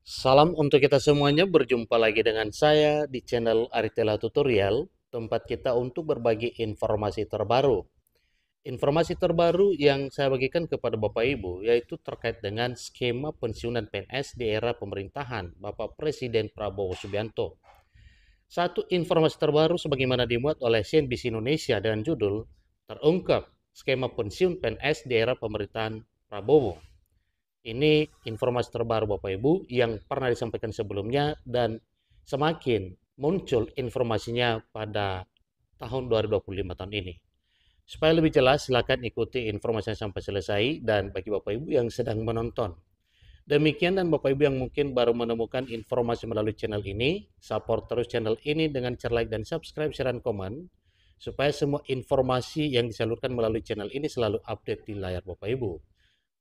Salam untuk kita semuanya, berjumpa lagi dengan saya di channel Aritela Tutorial, tempat kita untuk berbagi informasi terbaru. Informasi terbaru yang saya bagikan kepada Bapak Ibu yaitu terkait dengan skema pensiunan PNS di era pemerintahan Bapak Presiden Prabowo Subianto. Satu informasi terbaru sebagaimana dimuat oleh CNBC Indonesia dengan judul "Terungkap Skema Pensiun PNS di Era Pemerintahan Prabowo". Ini informasi terbaru Bapak Ibu yang pernah disampaikan sebelumnya dan semakin muncul informasinya pada tahun 2025 tahun ini. Supaya lebih jelas, silakan ikuti informasinya sampai selesai dan bagi Bapak Ibu yang sedang menonton. Demikian, dan Bapak Ibu yang mungkin baru menemukan informasi melalui channel ini, support terus channel ini dengan cara like dan subscribe, share, dan komen, supaya semua informasi yang disalurkan melalui channel ini selalu update di layar Bapak Ibu.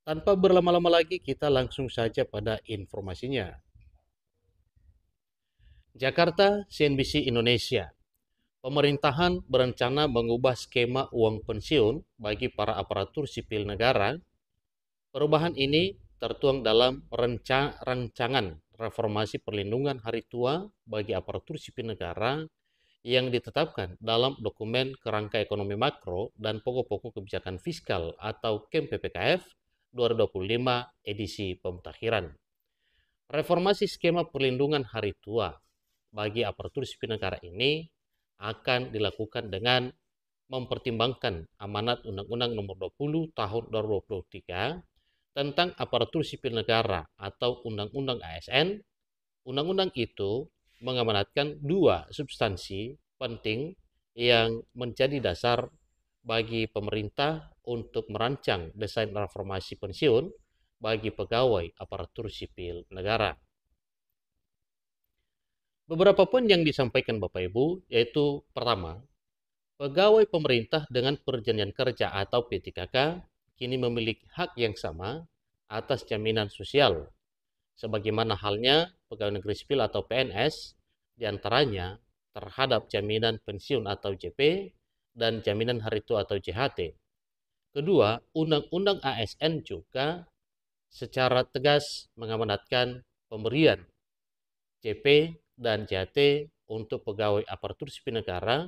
Tanpa berlama-lama lagi, kita langsung saja pada informasinya. Jakarta, CNBC Indonesia. Pemerintahan berencana mengubah skema uang pensiun bagi para aparatur sipil negara. Perubahan ini tertuang dalam rancangan reformasi perlindungan hari tua bagi aparatur sipil negara yang ditetapkan dalam dokumen kerangka ekonomi makro dan pokok-pokok kebijakan fiskal atau KEM PPKF 2025 edisi pemutakhiran. Reformasi skema perlindungan hari tua bagi aparatur sipil negara ini akan dilakukan dengan mempertimbangkan amanat Undang-Undang Nomor 20 Tahun 2023 tentang aparatur sipil negara atau Undang-Undang ASN. Undang-undang itu mengamanatkan dua substansi penting yang menjadi dasar bagi pemerintah untuk merancang desain reformasi pensiun bagi pegawai aparatur sipil negara. Beberapa poin yang disampaikan Bapak Ibu yaitu pertama, pegawai pemerintah dengan perjanjian kerja atau P3K kini memiliki hak yang sama atas jaminan sosial, sebagaimana halnya pegawai negeri sipil atau PNS, diantaranya terhadap jaminan pensiun atau JP dan jaminan hari tua atau JHT. Kedua, Undang-Undang ASN juga secara tegas mengamanatkan pemberian JP dan JHT untuk pegawai aparatur sipil negara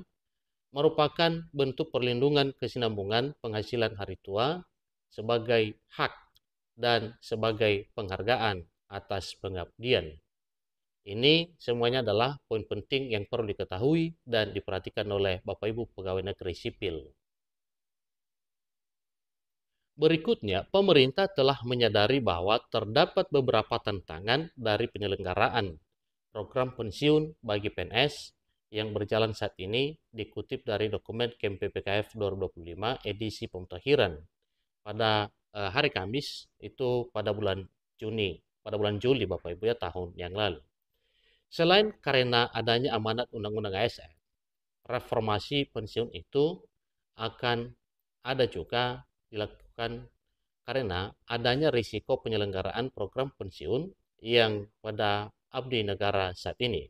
merupakan bentuk perlindungan kesinambungan penghasilan hari tua sebagai hak dan sebagai penghargaan atas pengabdian. Ini semuanya adalah poin penting yang perlu diketahui dan diperhatikan oleh Bapak Ibu pegawai negeri sipil. Berikutnya, pemerintah telah menyadari bahwa terdapat beberapa tantangan dari penyelenggaraan program pensiun bagi PNS yang berjalan saat ini, dikutip dari dokumen KEM PPKF 2025 edisi pemutakhiran pada hari Kamis, itu pada bulan Juli Bapak Ibu ya, tahun yang lalu. Selain karena adanya amanat Undang-Undang ASN, reformasi pensiun itu akan ada juga dilakukan karena adanya risiko penyelenggaraan program pensiun yang pada abdi negara saat ini.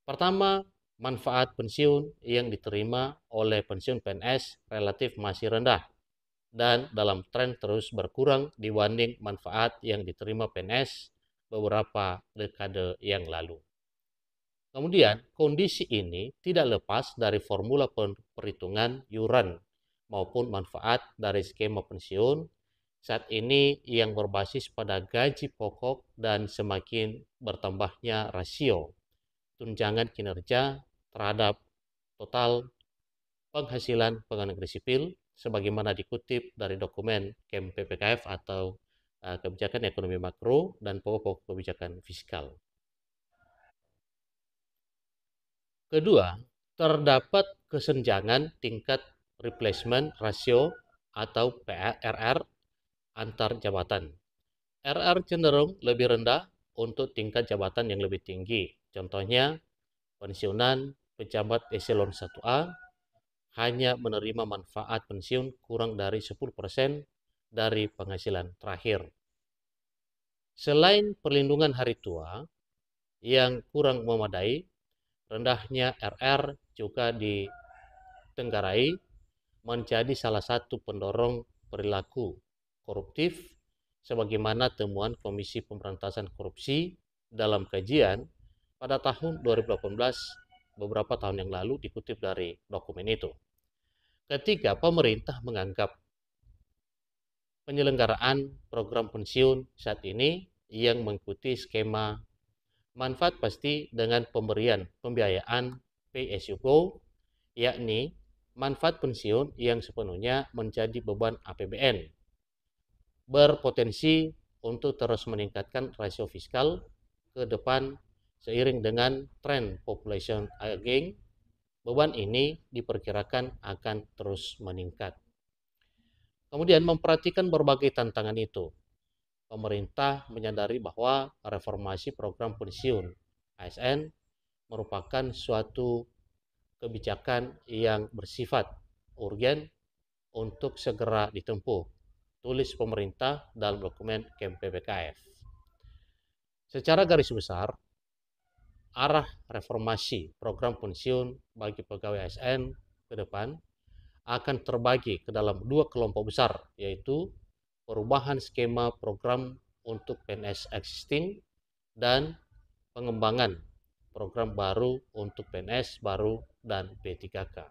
Pertama, manfaat pensiun yang diterima oleh pensiun PNS relatif masih rendah dan dalam tren terus berkurang dibanding manfaat yang diterima PNS beberapa dekade yang lalu. Kemudian, kondisi ini tidak lepas dari formula perhitungan yuran maupun manfaat dari skema pensiun saat ini yang berbasis pada gaji pokok dan semakin bertambahnya rasio tunjangan kinerja terhadap total penghasilan pegawai negeri sipil sebagaimana dikutip dari dokumen KEM PPKF atau kebijakan ekonomi makro dan pokok kebijakan fiskal. Kedua, terdapat kesenjangan tingkat replacement ratio atau RR antar jabatan. RR cenderung lebih rendah untuk tingkat jabatan yang lebih tinggi. Contohnya, pensiunan pejabat eselon 1A hanya menerima manfaat pensiun kurang dari 10% dari penghasilan terakhir. Selain perlindungan hari tua yang kurang memadai, rendahnya RR juga ditenggarai menjadi salah satu pendorong perilaku koruptif sebagaimana temuan Komisi Pemberantasan Korupsi dalam kajian pada tahun 2018, beberapa tahun yang lalu, dikutip dari dokumen itu. Ketika pemerintah menganggap penyelenggaraan program pensiun saat ini yang mengikuti skema manfaat pasti dengan pemberian pembiayaan pay as you go, yakni manfaat pensiun yang sepenuhnya menjadi beban APBN, berpotensi untuk terus meningkatkan rasio fiskal ke depan seiring dengan tren population aging. Beban ini diperkirakan akan terus meningkat. Kemudian memperhatikan berbagai tantangan itu, pemerintah menyadari bahwa reformasi program pensiun ASN merupakan suatu kebijakan yang bersifat urgen untuk segera ditempuh, tulis pemerintah dalam dokumen KMPPKF. Secara garis besar, arah reformasi program pensiun bagi pegawai ASN ke depan akan terbagi ke dalam dua kelompok besar, yaitu perubahan skema program untuk PNS existing dan pengembangan program baru untuk PNS baru dan P3K.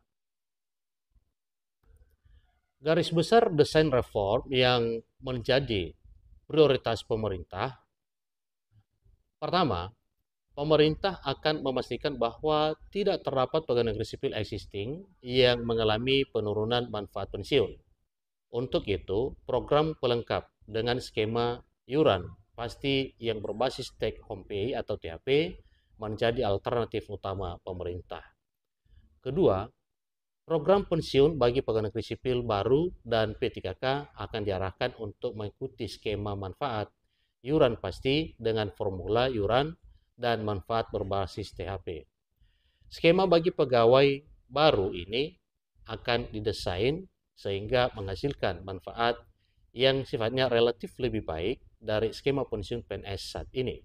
Garis besar desain reform yang menjadi prioritas pemerintah. Pertama, pemerintah akan memastikan bahwa tidak terdapat pegawai negeri sipil existing yang mengalami penurunan manfaat pensiun. Untuk itu, program pelengkap dengan skema iuran pasti yang berbasis take home pay atau THP menjadi alternatif utama pemerintah. Kedua, program pensiun bagi pegawai negeri sipil baru dan P3K akan diarahkan untuk mengikuti skema manfaat iuran pasti dengan formula iuran dan manfaat berbasis THP. Skema bagi pegawai baru ini akan didesain sehingga menghasilkan manfaat yang sifatnya relatif lebih baik dari skema pensiun PNS saat ini.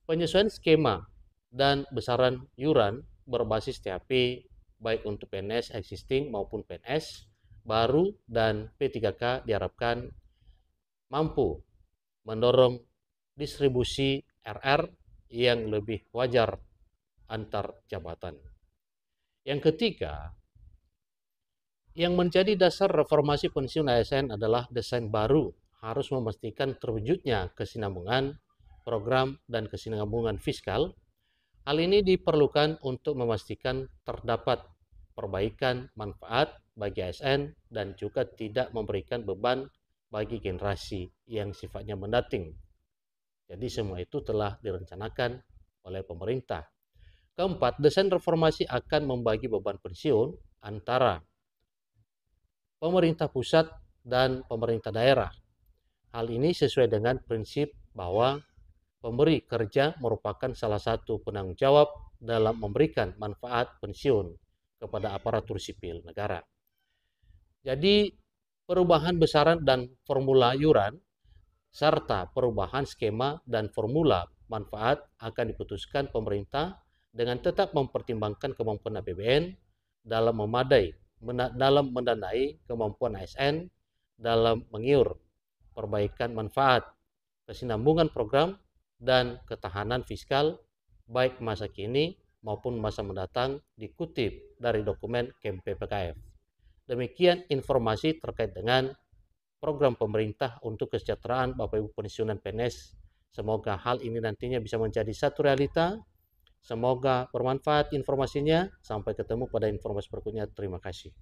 Penyesuaian skema dan besaran iuran berbasis THP baik untuk PNS existing maupun PNS baru dan P3K diharapkan mampu mendorong distribusi RR yang lebih wajar antar jabatan. Yang ketiga, yang menjadi dasar reformasi pensiun ASN adalah desain baru harus memastikan terwujudnya kesinambungan program dan kesinambungan fiskal. Hal ini diperlukan untuk memastikan terdapat perbaikan manfaat bagi ASN dan juga tidak memberikan beban bagi generasi yang sifatnya mendating. Jadi semua itu telah direncanakan oleh pemerintah. Keempat, desain reformasi akan membagi beban pensiun antara pemerintah pusat dan pemerintah daerah. Hal ini sesuai dengan prinsip bahwa pemberi kerja merupakan salah satu penanggung jawab dalam memberikan manfaat pensiun kepada aparatur sipil negara. Jadi, perubahan besaran dan formula iuran serta perubahan skema dan formula manfaat akan diputuskan pemerintah dengan tetap mempertimbangkan kemampuan APBN dalam mendanai kemampuan ASN dalam mengiur perbaikan manfaat, kesinambungan program, dan ketahanan fiskal baik masa kini maupun masa mendatang, dikutip dari dokumen KMPPKF. Demikian informasi terkait dengan program pemerintah untuk kesejahteraan Bapak Ibu pensiunan PNS. Semoga hal ini nantinya bisa menjadi satu realita. Semoga bermanfaat informasinya. Sampai ketemu pada informasi berikutnya. Terima kasih.